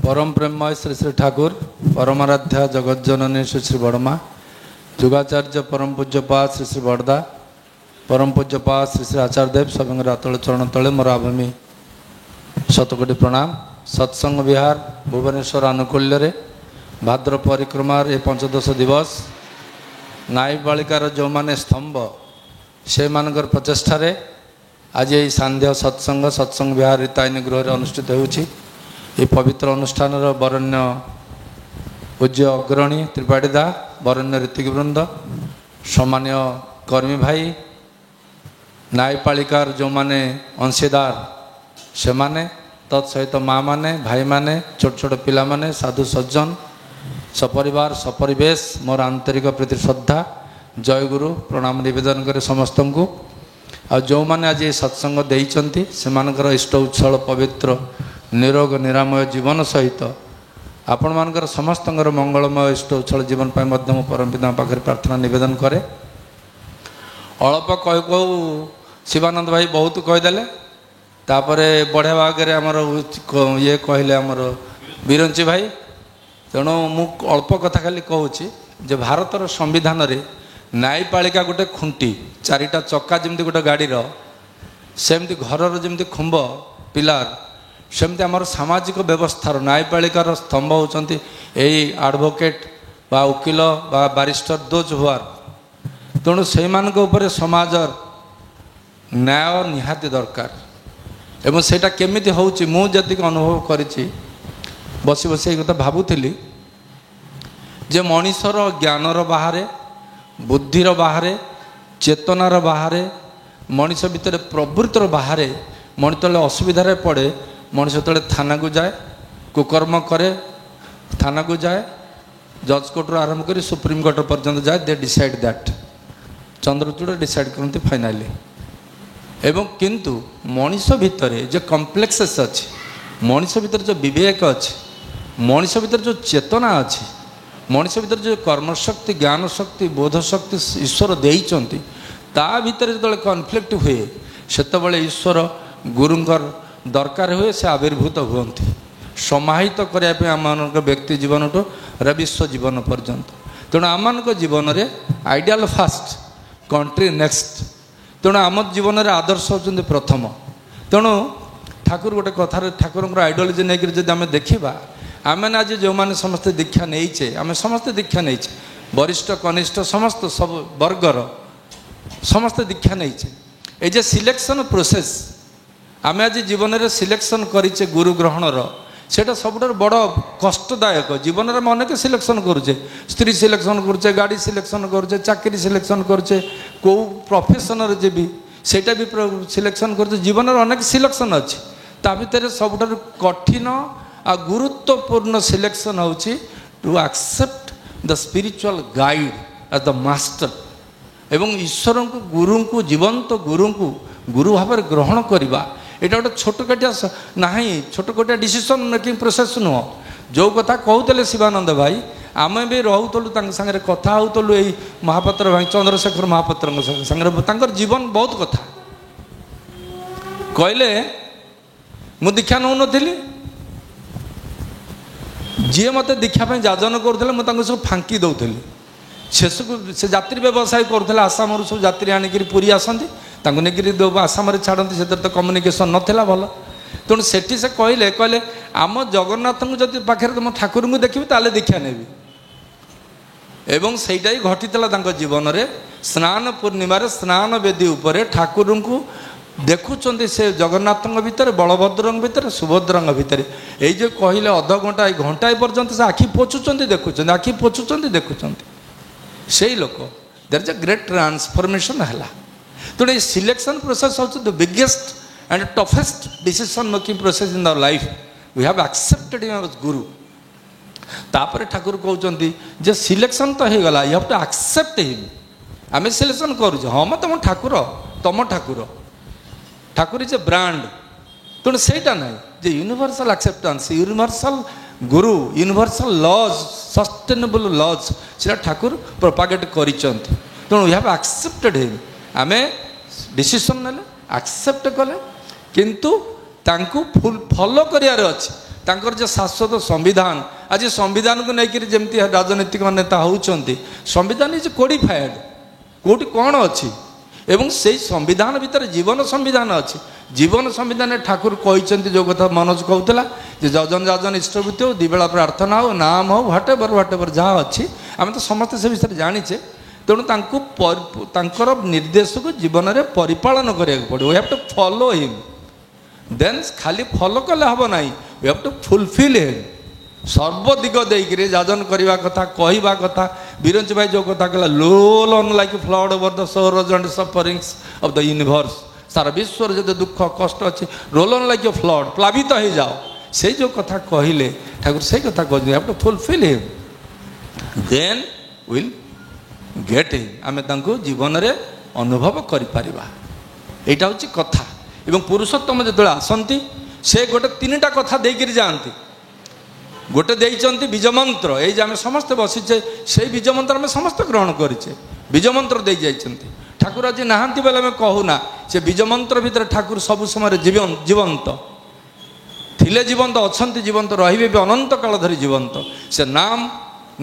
परम प्रेममय श्री श्री ठाकुर परमाराध्या जगत जननी श्री श्री बड़मा जुगाचार्य परम पूज्यपाद श्री श्री बड़दा परम पूज्यपाद श्री श्री आचार्य देव सभी अतल चरण तले मोर आभूमि शतकोटी प्रणाम। सत्संग विहार भुवनेश्वर आनुकूल्य भाद्र परिक्रमार ए पंचदश दिवस नाई बालिकार जो माने स्तंभ से मानकर प्रचेषार आज यही सांध्य सत्संग विहार रीतायनी गृह अनुष्ठित होउछि। ये पवित्र अनुष्ठान बरण्य पूज्य अग्रणी त्रिपाठीदा बरण्य ऋतिक वृंद सम्मान्य कर्मी भाई न्यायपालिकार जो माने अंशीदार से माने तत्सहित माँ माने भाई माने छोट छोट पिला माने साधु सज्जन सपरिवार सपरिवेश मोर आंतरिक प्रीति श्रद्धा जय गुरु प्रणाम निवेदन करे समस्त को आ जो माने आज ये सत्संग देइचंती से मानकर इष्ट उच्छल पवित्र निरोग निरामय जीवन सहित आपण मानकर समस्त मंगलमय इष्ट उच्छल जीवन पाई मध्यम परम पिता पाखे प्रार्थना निवेदन करे। अल्प कह कहू शिवानंद भाई बहुत कहीदेले तापर बढ़िया भागे आमर ये कहले आमर बिरंची भाई तेणु मु अल्प कथा खाली कहूँ जे भारतर संविधान रे न्यायपालिका गोटे खुंटी चारिटा चक्का जमती गोटे गाड़ीर सेमती घरर जमती खुंब पिलार सेमती आमर सामाजिक व्यवस्थार न्यायपालिकार स्तंभ होती यही एडवोकेट बा वकिल बा बारिस्टर दोज हुआर तेणु से समाज न्याय निहाती दरकार एवं सेटा केमिति होउची मु जतिक अनुभव करिछि बसी बसी कथा भाबुथिली जे मनीषर ज्ञानर बाहरे बुद्धिर बाहरे चेतनार बाहरे मनीष भितर प्रवृत्तिर बाहरे मनीष तले असुविधार पड़े मनीष तले थाना को जाए कुकर्म करे थाना को जाए जज कोर्ट आरंभ कर सुप्रीम कोर्ट पर्यंत जाए they decide that Chandrachud decide करते फाइनाली एवं किंतु मनीष भितर जो कम्प्लेक्सेस अच्छी मनीष भितर जो विवेक अच्छी मनीष भितर जो चेतना अच्छी मनीष भितर जो कर्मशक्ति ज्ञान शक्ति बोध शक्ति ईश्वर देइचंती ता भितर जो कन्फ्लिक्ट हुए सेतबेले ईश्वर गुरुंकर दरकार हुए से आविर्भूत हुअन्ति समाहित करने आम व्यक्ति जीवन टू विश्व जीवन पर्यंत तेणु आम जीवन में आइडियल फास्ट कंट्री नेक्स्ट तेणु आम जीवन में आदर्श होती प्रथम तेणु ठाकुर गोटे कथार ठाकुर आइडियोलोजी नहीं जब आम देखा आम आज जो मैंने समस्ते दीक्षा नहींचे आम समस्ते दीक्षा नहींचे वरिष्ठ कनिष्ठ समस्त सब वर्गर समस्ते दीक्षा नहींचे ये जे सिलेक्शन प्रोसेस आम आज जीवन में सिलेक्शन करें गुरु ग्रहणर सेटा सब बड़ कष्टदायक जीवन में अनेक सिलेक्शन करुचे स्त्री सिलेक्शन करुचे गाड़ी सिलेक्शन करुचे चाकरी सिलेक्शन करुचे कौ प्रोफेशन जी सेटा भी सिलेक्शन करुचे जीवन में अनेक सिलेक्शन अच्छी ता भीतर सब कठिन आ गुरुत्वपूर्ण सिलेक्शन होची to accept the spiritual guide as the master एवं ईश्वर को गुरु को जीवंत गुरु को गुरु भाव ग्रहण करवा यहाँ गोटे छोटकाटिया ना छोटकाटिया डिसीजन मेकिंग प्रोसेस नुह जो कथा कहते शिवानंद भाई आम भी रोलु सागर कथा होलु यही महापात्र भाई चंद्रशेखर महापात्र सागर जीवन बहुत कथा कहले मु दीक्षा नौ नी जी मत दीक्षापी जाजन करुले मुझे सब फांकी दौली शेष को से यात्री व्यवसाय करुले आसाम सब यात्री आणिक पुरी आसती नहीं आसाम छाड़ती से तो कम्युनिकेशन नाला भल तेणु से कहले कहले आम जगन्नाथ को जब पाखे तुम ठाकुर को देखी ताले दीक्षा नेबी एवं सहीटा ही घटी जीवन में स्नान पूर्णिमार स्नान वेदी उपर ठाकुर को देखुं से जगन्नाथ भितर बलभद्र भितर सुभद्रा भितर ये कहले अध घंटा घंटाए पर्यंत से आखि पोछुंट देखुं आखि पोछुंट देखुं से लोक there is a great transformation है तेणु ये सिलेक्शन प्रोसेस हूँ the biggest and toughest decision making process in our life we have accepted him as guru तापर ठाकुर कहते जे सिलेक्शन तो हो गला you have to accept him आम सिलेक्शन करुचे हाँ मैं तुम Thakur Thakur is a brand तेणु सेटा ना जे universal acceptance universal guru universal laws sustainable laws से ठाकुर प्रोपागेट कर तेणु वी हैव एक्सेप्टेड हिम आम डिसीजन ने एक्सेप्ट कले किंतु तांकु फॉलो करियार अछि तांकर जे शाश्वत संविधान आज संविधान को लेकर जमती राजनीतिक नेता होउछंती संविधान इज कोडिफाइड कोटी कौन अच्छी एवं से संविधान भितर जीवन संविधान अच्छी जीवन संविधान ठाकुर कहते जो कथा मनोज कहला जजन जाजन इष्टवृत्ति हो दिबेला प्रार्थना हो नाम हो व्हाट एवर जहाँ अच्छी आम तो समस्त से विषय जानीचे तेणु तांकर निर्देश को जीवन में परिपालन करा पड़ो we have to follow him then खाली फॉलो कले हम ना we have to fulfil him सर्वदिग देकर जाजन करने कथा कहवा कथा बिरंज भाई जो कथा कहला roll on like flood over the source and sufferings of the universe सारा विश्व जो दुख कष्ट अच्छी रोल ऑन लाइक फ्लड प्लावित हो जाओ से जो कथा कहले ठाकुर से कथा कहते have to fulfil him then will get him आम जीवन में अनुभव करिपारिबा एटा होची कथा एवं पुरुषोत्तम जो आसती से गोटे 3टा कथा देकर जाती गोटे देइचंती बीज मंत्र ये आम समस्त बसीचे से बीज मंत्र आम समस्त ग्रहण करें बीज मंत्र दे जाइछंती ठाकुर आज नहांती बेले आम कहूना से बीज मंत्र भितर ठाकुर सब समय जीवंत थिले जीवंत अछंती जीवंत रहिबे भी अनंत काल धरी जीवंत से नाम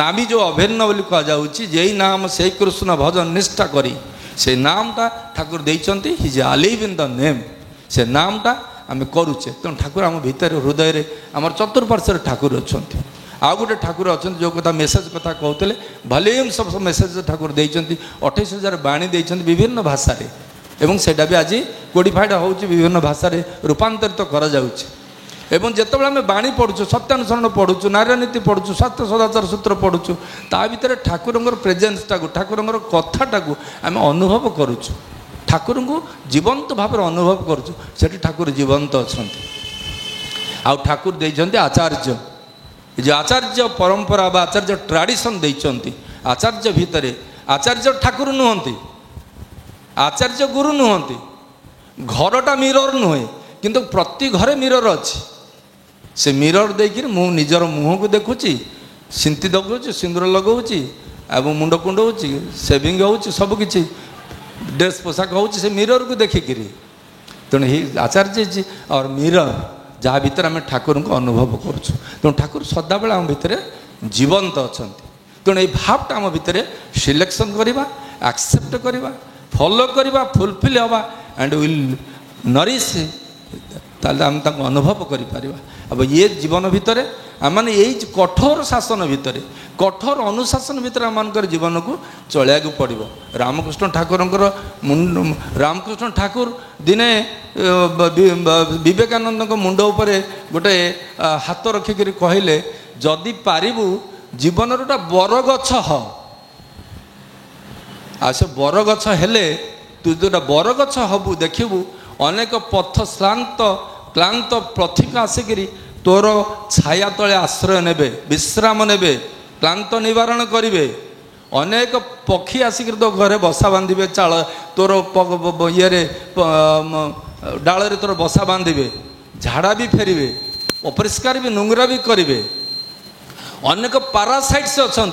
नामी जो अभिन्न बोली कहुच्छी जे नाम से कृष्ण भजन निष्ठा करी से नामटा ठाकुर देइचंती he is alive in the name से नामटा आम करुचे तेणु ठाकुर आम भितर हृदय में आम चतुर्पार्श्व ठाकुर अच्छा आउ गोटे ठाकुर अच्छा जो कथा मेसेज कथा कहते भल्यूम सब मेसेज ठाकुर देइचंती 28,000 बाणी देइचंती विभिन्न भाषा एवं सेटा भी आज कोडिफाइड होउची विभिन्न भाषा रूपांतरित करा जाउची एवं जितेबाला आम बाणी पढ़ुचु सत्यानुसरण पढ़ुचु नारीनीति पढ़ुचु स्वास्थ्य सदाचार सूत्र पढ़ुचु ता भितर ठाकुरंगर प्रेजेन्सटा ठाकुरंगर कथाटा आम अनुभव करुचु ठाकुर को जीवंत भाव अनुभव करुचु सेठी ठाकुर जीवंत अच्छा आउ ठाकुर देइचंती आचार्य जो आचार्य परंपरा बा आचार्य ट्राडिशन देइचंती आचार्य भितर आचार्य ठाकुर नुहंती आचार्य गुरु नुहंती घरटा मिरर नुहे किंतु प्रति घरे मिरर अच्छी से मिरर देकर मु निजर मुह को देखुची सिंती दगुची सिंदूर लगाऊँगी एवं मुंड कुंडौची सेविंग होउची सबकिछि ड्रेस पोशाक होउची से मिरर को देखिकी तेणु ही आचार्य जी और मिरर जहाँ भीतर आम ठाकुर को अनुभव करुँ तेणु ठाकुर सदाबेले आम भितर जीवंत अच्छा तेणु ये भावटा आम भितर सिलेक्शन करवा एक्सेप्ट करवा फॉलो करवा फुलफिल हवा एंड विल नरिश ताले आम ताको अनुभव करिपारिबा अब ये जीवन भितर आम मैंने यही कठोर शासन भितर कठोर अनुशासन भितर आम जीवन को चलिया पड़ो रामकृष्ण ठाकुर रामकृष्ण ठाकुर दिने विवेकानंद मुंड उपरे गोटे हाथ रखिक कहले जदि पारिबु जीवन गोटे बरगछ ह से बरगछ हेले तू जो बरगछ हबु देखिबु अनेक पथ श्रांत क्लांत पथिक आसिकी तोर छाया तले आश्रय नेबे विश्राम नेबे क्लांत निवारण करिवे अनेक पक्षी आसिक तो घरे बसा बांधे चाल तोर ये डाल तोर बसा बांधे झाड़ा भी फेरवे अपरिष्कार भी नुंगरा भी करेंगे अनेक पारासाइट्स अच्छा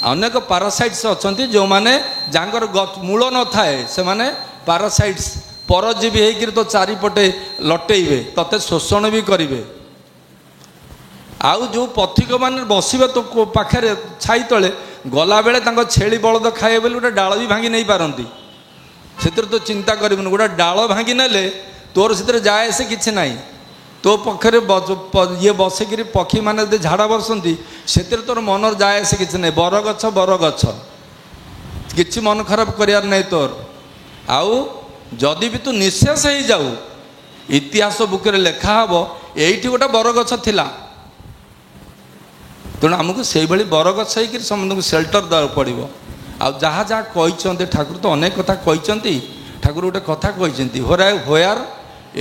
अनेक पारासाइट्स अच्छा जो मैंने जहाँकर मूल न थाए से माने पारासाइट्स परजीवी होकर तो चारिपटे लटेबे तते शोषण भी करेंगे आउ जो पथिक मैंने बसवे तो पाखे छाई तले गला बेले छेली बलद खाए बोले गोटे डाल भी भांगी नहीं पारती से तो चिंता करूँ गोटे डाल भांगी नेले तोर से जाए से किसी ना तो पक्षे ये बसिक पक्षी मैंने झाड़ा बसती से तोर मन जाए से किसी ना बरगछ किसी मन खराब करार नहीं तोर आउ जदि भी तू निशेष हो जाऊ इतिहास बुक लेखा हम ये गोटे बरगछ थिला तेणु आमको से भाई बरगछ हो समस्त को सेल्टर देवा पड़ो आ जहाँ जहाँ कहते ठाकुर तो अनेक कथा कहते ठाकुर गोटे कथा कहते where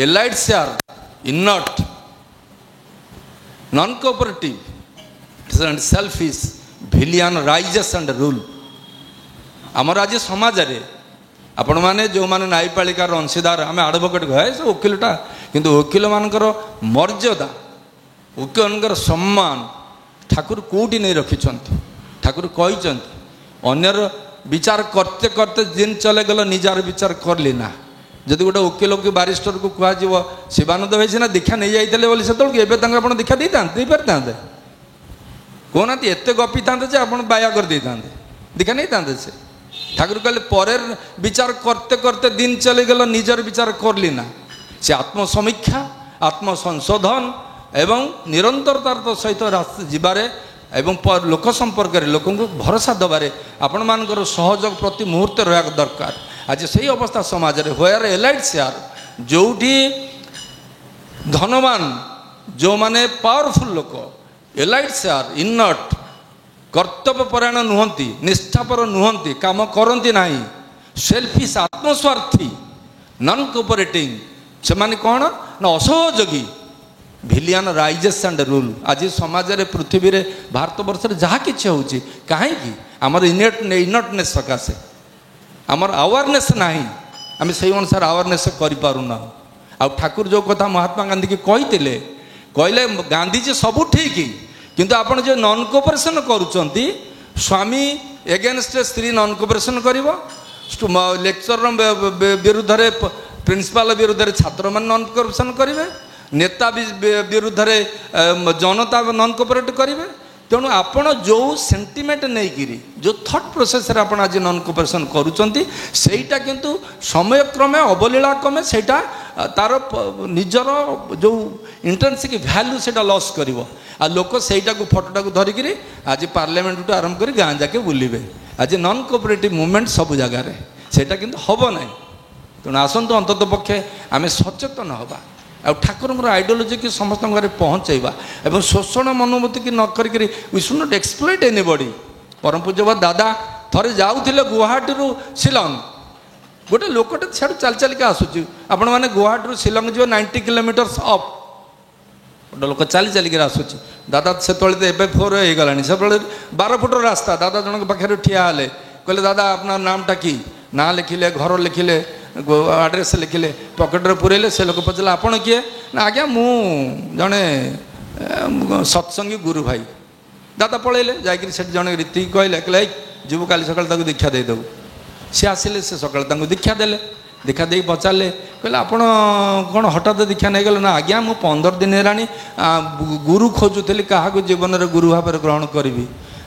elites are innate non cooperative and selfish villain rises and rule आमर आज समाज रे आपण मैंने जो मैंने न्यायपालिकार अंशीदार आम एडवोकेट कहे से वकिलटा किंतु वकिल मानकर मर्यादा वकिल सम्मान ठाकुर कौटी नहीं रखिंट ठाकुर कहते अन्यर विचार करते करते दिन चले गल निजार विचार करली ना ଯଦି ଗୋଟେ ଓକିଲ କି ବାରିଷ୍ଟରକୁ କୁହାଯିବ ଶିବାନନ୍ଦ ଭାଇ ସିନା ଦୀକ୍ଷା ନେଇଯାଇଥିଲେ ବୋଲି ସେତେବେଳକୁ, ଏବେ ତାଙ୍କୁ ଆପଣ ଦୀକ୍ଷା ଦେଇପାରିଥାନ୍ତେ? କହୁନାହାନ୍ତି, ଏତେ ଗପିଥାନ୍ତେ ଯେ ଆପଣ ବାୟା କରିଦେଇଥାନ୍ତେ, ଦୀକ୍ଷା ନେଇଥାନ୍ତେ ସେ। ଠାକୁର କହିଲେ ପରେ ବିଚାର করতে করতে দিন চলে গেল, নিজের বিচার করলি না। সে আত্মসমীক্ষা, আত্মসংশোধন এবং নিরন্তরতার সহিত যাবারে এবং লোক সম্পর্কের লোকଙ୍କୁ ভরসা দেবারে ଆପଣମାନଙ୍କର ସହଯୋଗ ପ୍ରତି ମୁହୂର୍ତ୍ତେ ରହିବା ଦରକାର। ଆଜି ସେଇ ଅବସ୍ଥା ସମାଜରେ ହୋୟାର ଏଲାଇଟ୍ସ ୟାର, ଯେଉଁଠି ଧନବାନ ଯେଉଁମାନେ ପାୱାରଫୁଲ୍ ଲୋକ, ଏଲାଇଟ୍ସ ୟାର ଇନଟ୍, କର୍ତ୍ତବ୍ୟପରାୟଣ ନୁହନ୍ତି, ନିଷ୍ଠାପର ନୁହନ୍ତି, କାମ କରନ୍ତି ନାହିଁ, ସେଲ୍ଫିସ୍ ଆତ୍ମସ୍ୱାର୍ଥୀ, ନନ୍ କୋପରେଟିଂ, ସେମାନେ କ'ଣ ନା ଅସହଯୋଗୀ, ଭିଲିଆନ୍ ରାଇଜେସ୍ ଆଣ୍ଡ ରୁଲ୍। ଆଜି ସମାଜରେ ପୃଥିବୀରେ ଭାରତବର୍ଷରେ ଯାହା କିଛି ହେଉଛି କାହିଁକି? ଆମର ଇନଟନେସ୍ ସକାଶେ, ଆମର ଆୱାରନେସ୍ ନାହିଁ, ଆମେ ସେଇ ଅନୁସାରେ ଆୱାରନେସ୍ କରିପାରୁନାହୁଁ। ଆଉ ଠାକୁର ଯେଉଁ କଥା ମହାତ୍ମା ଗାନ୍ଧୀକି କହିଥିଲେ, କହିଲେ ଗାନ୍ଧୀଜୀ ସବୁ ଠିକ୍, କିନ୍ତୁ ଆପଣ ଯେ ନନ୍ କୋପରେସନ୍ କରୁଛନ୍ତି, ସ୍ୱାମୀ ଏଗେନଷ୍ଟରେ ସ୍ତ୍ରୀ ନନ୍ କୋପରେସନ୍ କରିବ, ଲେକ୍ଚରର ବିରୁଦ୍ଧରେ, ପ୍ରିନ୍ସିପାଲ ବିରୁଦ୍ଧରେ ଛାତ୍ରମାନେ ନନ୍ କୋପରେସନ୍ କରିବେ, ନେତା ବିରୁଦ୍ଧରେ ଜନତା ନନ୍ କୋପରେଟ୍ କରିବେ। ତେଣୁ ଆପଣ ଯେଉଁ ସେଣ୍ଟିମେଣ୍ଟ ନେଇକିରି, ଯେଉଁ ଥଟ୍ ପ୍ରୋସେସ୍ରେ ଆପଣ ଆଜି ନନ୍ କୋପରେସନ୍ କରୁଛନ୍ତି, ସେଇଟା କିନ୍ତୁ ସମୟକ୍ରମେ ଅବଲୀଳା କ୍ରମେ ସେଇଟା ତାର ନିଜର ଯେଉଁ ଇଣ୍ଟରେନ୍ସିକ୍ ଭ୍ୟାଲ୍ୟୁ ସେଇଟା ଲସ୍ କରିବ। ଆଉ ଲୋକ ସେଇଟାକୁ ଫଟୋଟାକୁ ଧରିକିରି ଆଜି ପାର୍ଲାମେଣ୍ଟଠୁ ଆରମ୍ଭ କରି ଗାଁ ଯାକେ ବୁଲିବେ। ଆଜି ନନ୍ କୋପରେଟିଭ୍ ମୁଭମେଣ୍ଟ ସବୁ ଜାଗାରେ, ସେଇଟା କିନ୍ତୁ ହେବ ନାହିଁ। ତେଣୁ ଆସନ୍ତୁ ଅନ୍ତତଃ ପକ୍ଷେ ଆମେ ସଚେତନ ହେବା, ଆଉ ଠାକୁରଙ୍କର ଆଇଡ଼ିଓଲୋଜିକି ସମସ୍ତଙ୍କ ଘରେ ପହଞ୍ଚାଇବା ଏବଂ ଶୋଷଣ ମନୋଭୂତିକି ନ କରିକିରି ୱି ସୁଡ୍ ନଟ୍ ଏକ୍ସପ୍ଲଏଟ୍ ଏନିବଡି। ପରମ ପୂଜ୍ୟପାଦ ଦାଦା ଥରେ ଯାଉଥିଲେ ଗୁଆହାଟୀରୁ ଶିଲଂ, ଗୋଟେ ଲୋକଟେ ସିଆଡ଼ୁ ଚାଲି ଚାଲିକା ଆସୁଛି। ଆପଣମାନେ ଗୁଆହାଟୀରୁ ଶିଲଂ ଯିବେ 90 କିଲୋମିଟର୍ସ ଅପ୍, ଗୋଟେ ଲୋକ ଚାଲି ଚାଲିକିରି ଆସୁଛି। ଦାଦା ସେତେବେଳେ ତ ଏବେ 4 ହେଇଗଲାଣି, ସେତେବେଳେ 12 ଫୁଟର ରାସ୍ତା। ଦାଦା ଜଣଙ୍କ ପାଖରେ ଠିଆ ହେଲେ, କହିଲେ ଦାଦା আপনার নামটা কি? ନାଁ ଲେଖିଲେ, ଘର ଲେଖିଲେ, ଆଡ୍ରେସ୍ ଲେଖିଲେ, ପକେଟରେ ପୁରେଇଲେ। ସେ ଲୋକ ପଚାରିଲେ ଆପଣ କିଏ? ନା ଆଜ୍ଞା ମୁଁ ଜଣେ ସତ୍ସଙ୍ଗୀ ଗୁରୁ ଭାଇ। ଦାଦା ପଳେଇଲେ, ଯାଇକିରି ସେଠି ଜଣେ ରୀତିକି କହିଲେ, କହିଲେ ଏଇ ଯିବୁ କାଲି ସକାଳେ ତାକୁ ଦୀକ୍ଷା ଦେଇଦେବୁ। ସେ ଆସିଲେ, ସେ ସକାଳେ ତାଙ୍କୁ ଦୀକ୍ଷା ଦେଲେ। ଦୀକ୍ଷା ଦେଇକି ପଚାରିଲେ, କହିଲେ ଆପଣ କ'ଣ ହଠାତ୍ ଦୀକ୍ଷା ନେଇଗଲେ? ନା ଆଜ୍ଞା ମୁଁ 15 ଦିନ ହେଲାଣି ଗୁରୁ ଖୋଜୁଥିଲି, କାହାକୁ ଜୀବନରେ ଗୁରୁ ଭାବରେ ଗ୍ରହଣ କରିବି।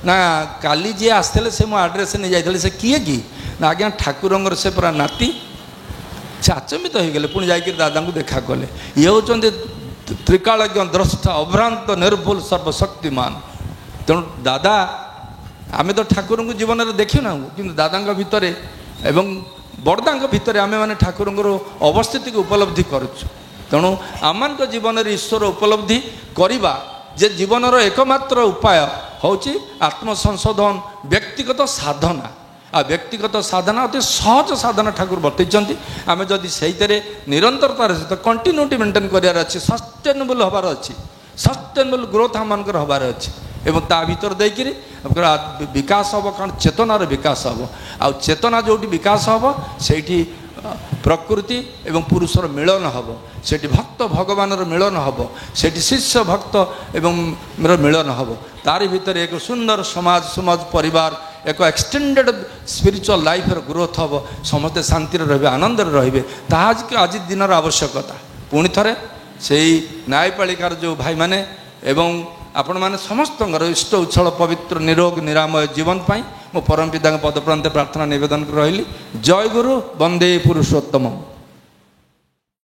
ନା କାଲି ଯିଏ ଆସିଥିଲେ ସେ ମୋ ଆଡ୍ରେସ୍ ନେଇଯାଇଥିଲେ, ସେ କିଏ କି? ନା ଆଜ୍ଞା ଠାକୁରଙ୍କର ସେ ପୁରା ନାତି। ସେ ଆଚମ୍ବିତ ହେଇଗଲେ, ପୁଣି ଯାଇକି ଦାଦାଙ୍କୁ ଦେଖା କଲେ। ଇଏ ହେଉଛନ୍ତି ତ୍ରିକାଳଜ୍ଞ, ଦ୍ରଷ୍ଟା, ଅଭ୍ରାନ୍ତ, ନିର୍ଭୁଲ, ସର୍ବଶକ୍ତିମାନ। ତେଣୁ ଦାଦା, ଆମେ ତ ଠାକୁରଙ୍କୁ ଜୀବନରେ ଦେଖିନାହୁଁ, କିନ୍ତୁ ଦାଦାଙ୍କ ଭିତରେ ଏବଂ ବଡ଼ଦାଙ୍କ ଭିତରେ ଆମେମାନେ ଠାକୁରଙ୍କର ଅବସ୍ଥିତିକୁ ଉପଲବ୍ଧି କରୁଛୁ। ତେଣୁ ଆମମାନଙ୍କ ଜୀବନରେ ଈଶ୍ୱର ଉପଲବ୍ଧି କରିବା ଯେ ଜୀବନର ଏକମାତ୍ର ଉପାୟ ହେଉଛି ଆତ୍ମସଂଶୋଧନ, ବ୍ୟକ୍ତିଗତ ସାଧନା। ଆଉ ବ୍ୟକ୍ତିଗତ ସାଧନା ଅତି ସହଜ ସାଧନା ଠାକୁର ବତେଇଛନ୍ତି। ଆମେ ଯଦି ସେଇଥିରେ ନିରନ୍ତରତାର ସହିତ କଣ୍ଟିନ୍ୟୁଟି ମେଣ୍ଟେନ୍ କରିବାର ଅଛି, ସଷ୍ଟେନେବଲ୍ ହେବାର ଅଛି, ସଷ୍ଟେନେବଲ୍ ଗ୍ରୋଥ୍ ଆମମାନଙ୍କର ହେବାର ଅଛି ଏବଂ ତା ଭିତରେ ଦେଇକିରି ବିକାଶ ହେବ। କାରଣ ଚେତନାର ବିକାଶ ହେବ, ଆଉ ଚେତନା ଯେଉଁଠି ବିକାଶ ହେବ ସେଇଠି ପ୍ରକୃତି ଏବଂ ପୁରୁଷର ମିଳନ ହେବ, ସେଠି ଭକ୍ତ ଭଗବାନର ମିଳନ ହେବ, ସେଠି ଶିଷ୍ୟ ଭକ୍ତ ଏବଂ ମିଳନ ହେବ। ତାରି ଭିତରେ ଏକ ସୁନ୍ଦର ସମାଜ ପରିବାର, ଏକ ଏକ୍ସଟେଣ୍ଡେଡ୍ ସ୍ପିରିଚୁଆଲ୍ ଲାଇଫ୍ର ଗ୍ରୋଥ୍ ହେବ। ସମସ୍ତେ ଶାନ୍ତିରେ ରହିବେ, ଆନନ୍ଦରେ ରହିବେ। ତାହା ଆଜି ଦିନର ଆବଶ୍ୟକତା। ପୁଣି ଥରେ ସେଇ ନ୍ୟାୟପାଳିକାର ଯେଉଁ ଭାଇମାନେ ଏବଂ ଆପଣମାନେ ସମସ୍ତଙ୍କର ଇଷ୍ଟ ଉଚ୍ଛଳ ପବିତ୍ର ନିରୋଗ ନିରାମୟ ଜୀବନ ପାଇଁ ମୁଁ ପରମ ପିତାଙ୍କ ପଦପ୍ରାନ୍ତେ ପ୍ରାର୍ଥନା ନିବେଦନ କରି ରହିଲି। ଜୟ ଗୁରୁ, ବନ୍ଦେ ପୁରୁଷୋତ୍ତମ।